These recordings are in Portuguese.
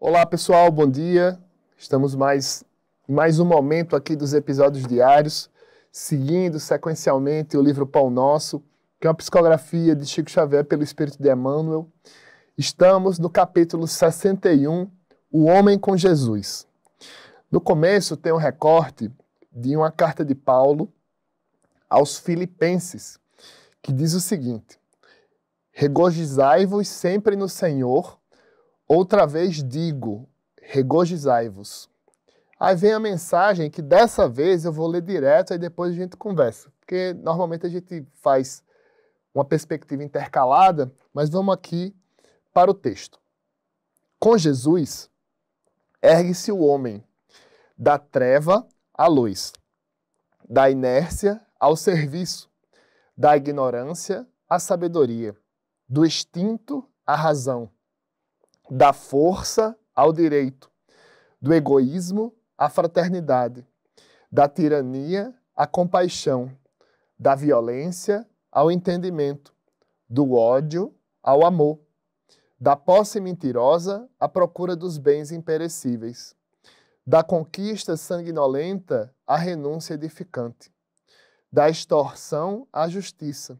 Olá pessoal, bom dia. Estamos mais um momento aqui dos episódios diários, seguindo sequencialmente o livro Pão Nosso, que é uma psicografia de Chico Xavier pelo Espírito de Emmanuel. Estamos no capítulo 61, O Homem com Jesus. No começo tem um recorte de uma carta de Paulo aos Filipenses, que diz o seguinte: regozijai-vos sempre no Senhor. Outra vez digo, regozijai-vos. Aí vem a mensagem que dessa vez eu vou ler direto e depois a gente conversa. Porque normalmente a gente faz uma perspectiva intercalada, mas vamos aqui para o texto. Com Jesus, ergue-se o homem da treva à luz, da inércia ao serviço, da ignorância à sabedoria, do instinto à razão, da força ao direito, do egoísmo à fraternidade, da tirania à compaixão, da violência ao entendimento, do ódio ao amor, da posse mentirosa à procura dos bens imperecíveis, da conquista sanguinolenta à renúncia edificante, da extorsão à justiça,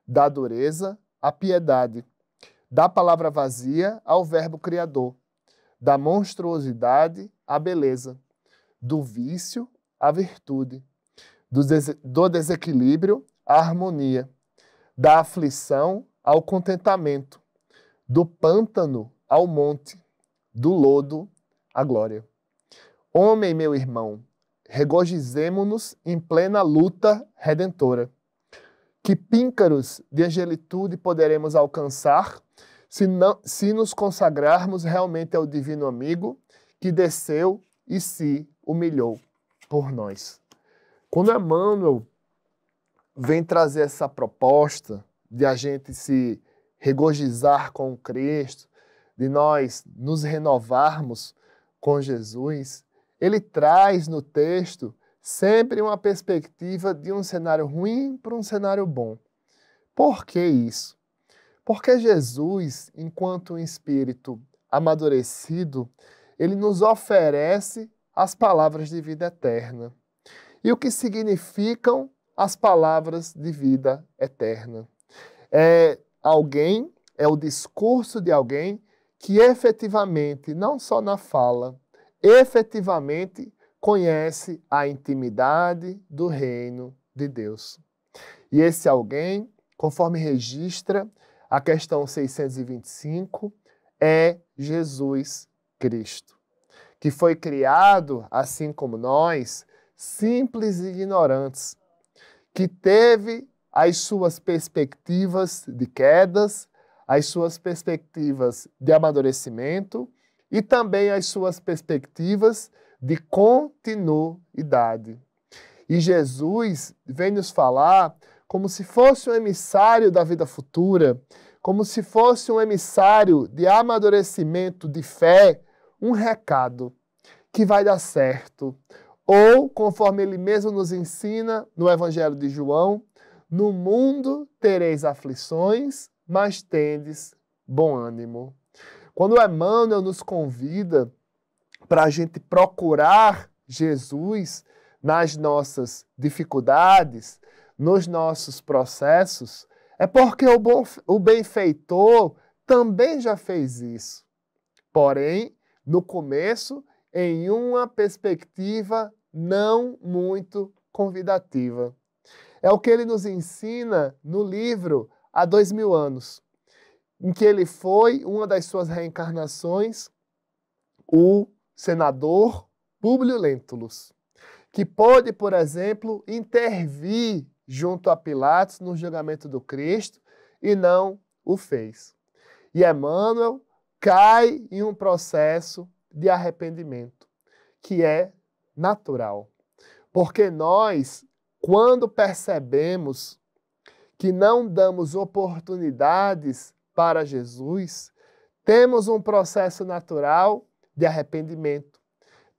da dureza à piedade, da palavra vazia ao verbo criador, da monstruosidade à beleza, do vício à virtude, do desequilíbrio à harmonia, da aflição ao contentamento, do pântano ao monte, do lodo à glória. Homem, meu irmão, regozijemo-nos em plena luta redentora. Que píncaros de angelitude poderemos alcançar se nos consagrarmos realmente ao divino amigo que desceu e se humilhou por nós. Quando Emmanuel vem trazer essa proposta de a gente se regozijar com Cristo, de nós nos renovarmos com Jesus, ele traz no texto sempre uma perspectiva de um cenário ruim para um cenário bom. Por que isso? Porque Jesus, enquanto um espírito amadurecido, ele nos oferece as palavras de vida eterna. E o que significam as palavras de vida eterna? É o discurso de alguém que efetivamente, não só na fala, efetivamente conhece a intimidade do reino de Deus. E esse alguém, conforme registra a questão 625, é Jesus Cristo, que foi criado, assim como nós, simples e ignorantes, que teve as suas perspectivas de quedas, as suas perspectivas de amadurecimento e também as suas perspectivas de continuidade. E Jesus vem nos falar como se fosse um emissário da vida futura, como se fosse um emissário de amadurecimento de fé, um recado que vai dar certo. Ou, conforme ele mesmo nos ensina no Evangelho de João, no mundo tereis aflições, mas tendes bom ânimo. Quando Emmanuel nos convida para a gente procurar Jesus nas nossas dificuldades, nos nossos processos, é porque o benfeitor também já fez isso. Porém, no começo, em uma perspectiva não muito convidativa. É o que ele nos ensina no livro Há 2000 anos, em que ele foi, uma das suas reencarnações, o senador Públio Lentulus, que pôde, por exemplo, intervir junto a Pilatos no julgamento do Cristo e não o fez. E Emmanuel cai em um processo de arrependimento, que é natural. Porque nós, quando percebemos que não damos oportunidades para Jesus, temos um processo natural de arrependimento.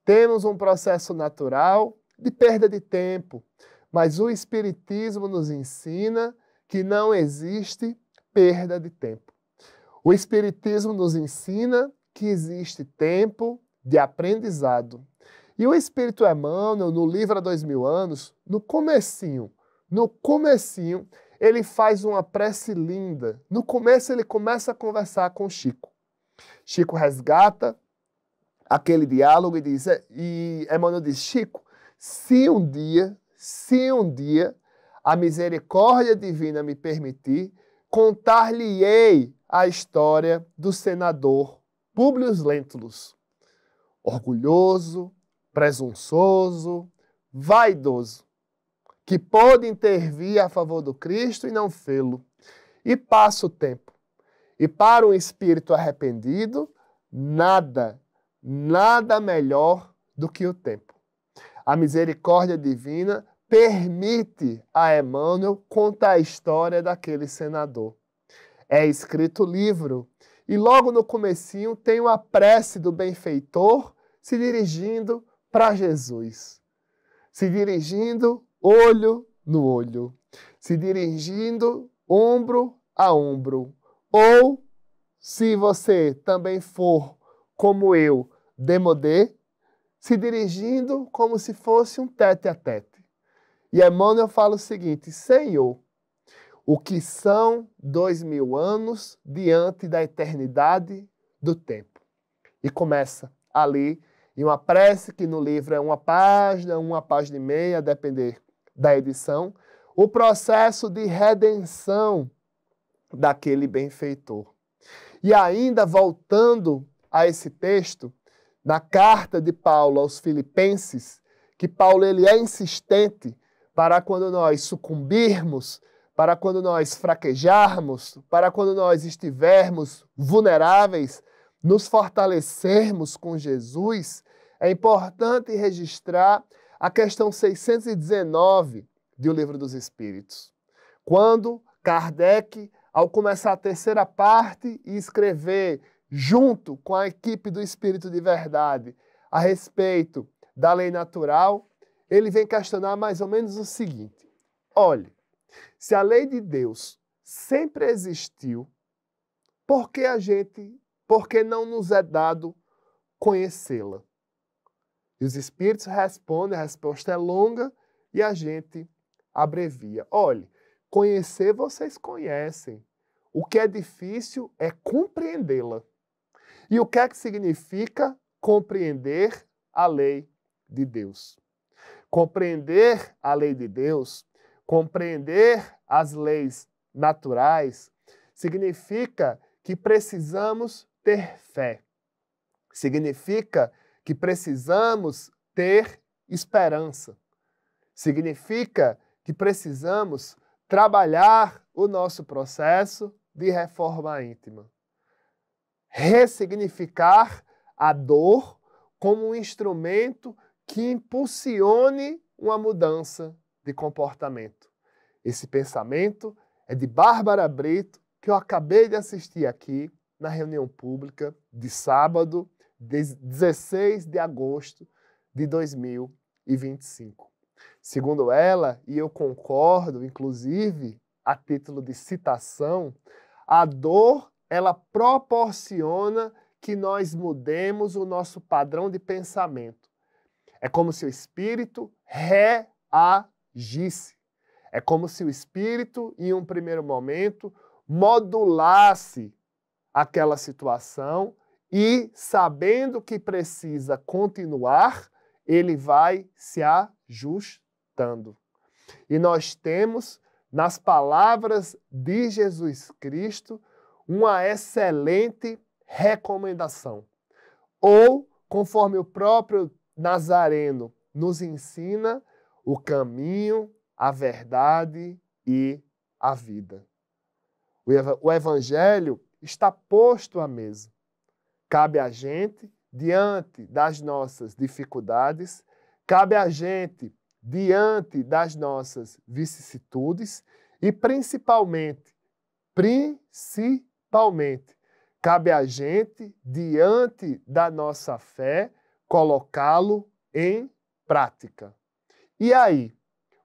Temos um processo natural de perda de tempo. Mas o Espiritismo nos ensina que não existe perda de tempo. O Espiritismo nos ensina que existe tempo de aprendizado. E o Espírito Emmanuel, no livro Há 2000 Anos, no comecinho, ele faz uma prece linda. No começo, ele começa a conversar com Chico. Chico resgata aquele diálogo e Emmanuel diz, Chico, se um dia a misericórdia divina me permitir, contar-lhe-ei a história do senador Públio Lentulus, orgulhoso, presunçoso, vaidoso, que pôde intervir a favor do Cristo e não fê-lo. E passa o tempo. E para um espírito arrependido, nada melhor do que o tempo. A misericórdia divina permite a Emmanuel contar a história daquele senador. É escrito o livro, e logo no comecinho tem uma prece do benfeitor se dirigindo para Jesus. Se dirigindo olho no olho. Se dirigindo ombro a ombro. Ou, se você também for como eu, demodé, se dirigindo como se fosse um tete-a-tete. E Emmanuel fala o seguinte, Senhor, o que são 2000 anos diante da eternidade do tempo? E começa ali, em uma prece que no livro é uma página e meia, a depender da edição, o processo de redenção daquele benfeitor. E ainda voltando a esse texto, na carta de Paulo aos Filipenses, que Paulo ele é insistente para quando nós sucumbirmos, para quando nós fraquejarmos, para quando nós estivermos vulneráveis, nos fortalecermos com Jesus, é importante registrar a questão 619 do Livro dos Espíritos. Quando Kardec, ao começar a terceira parte e escrever junto com a equipe do Espírito de Verdade a respeito da lei natural, ele vem questionar mais ou menos o seguinte: olhe, se a lei de Deus sempre existiu, por que não nos é dado conhecê-la? E os Espíritos respondem, a resposta é longa e a gente abrevia. Olhe, conhecer vocês conhecem. O que é difícil é compreendê-la. E o que é que significa compreender a lei de Deus? Compreender a lei de Deus, compreender as leis naturais, significa que precisamos ter fé. Significa que precisamos ter esperança. Significa que precisamos trabalhar o nosso processo de reforma íntima. Ressignificar a dor como um instrumento que impulsione uma mudança de comportamento. Esse pensamento é de Bárbara Brito, que eu acabei de assistir aqui na reunião pública de sábado, 16 de agosto de 2025. Segundo ela, e eu concordo, inclusive, a título de citação, a dor, ela proporciona que nós mudemos o nosso padrão de pensamento. É como se o espírito reagisse. É como se o espírito, em um primeiro momento, modulasse aquela situação e, sabendo que precisa continuar, ele vai se ajustando. E nós temos, nas palavras de Jesus Cristo, uma excelente recomendação. Ou, conforme o próprio Nazareno nos ensina, o caminho, a verdade e a vida. O Evangelho está posto à mesa. Cabe a gente, diante das nossas dificuldades, cabe a gente, diante das nossas vicissitudes e principalmente, cabe a gente, diante da nossa fé, colocá-lo em prática. E aí,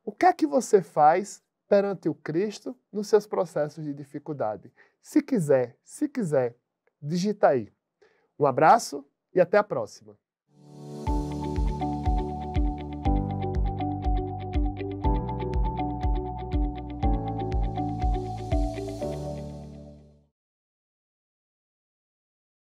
o que é que você faz perante o Cristo nos seus processos de dificuldade? Se quiser, digita aí. Um abraço e até a próxima.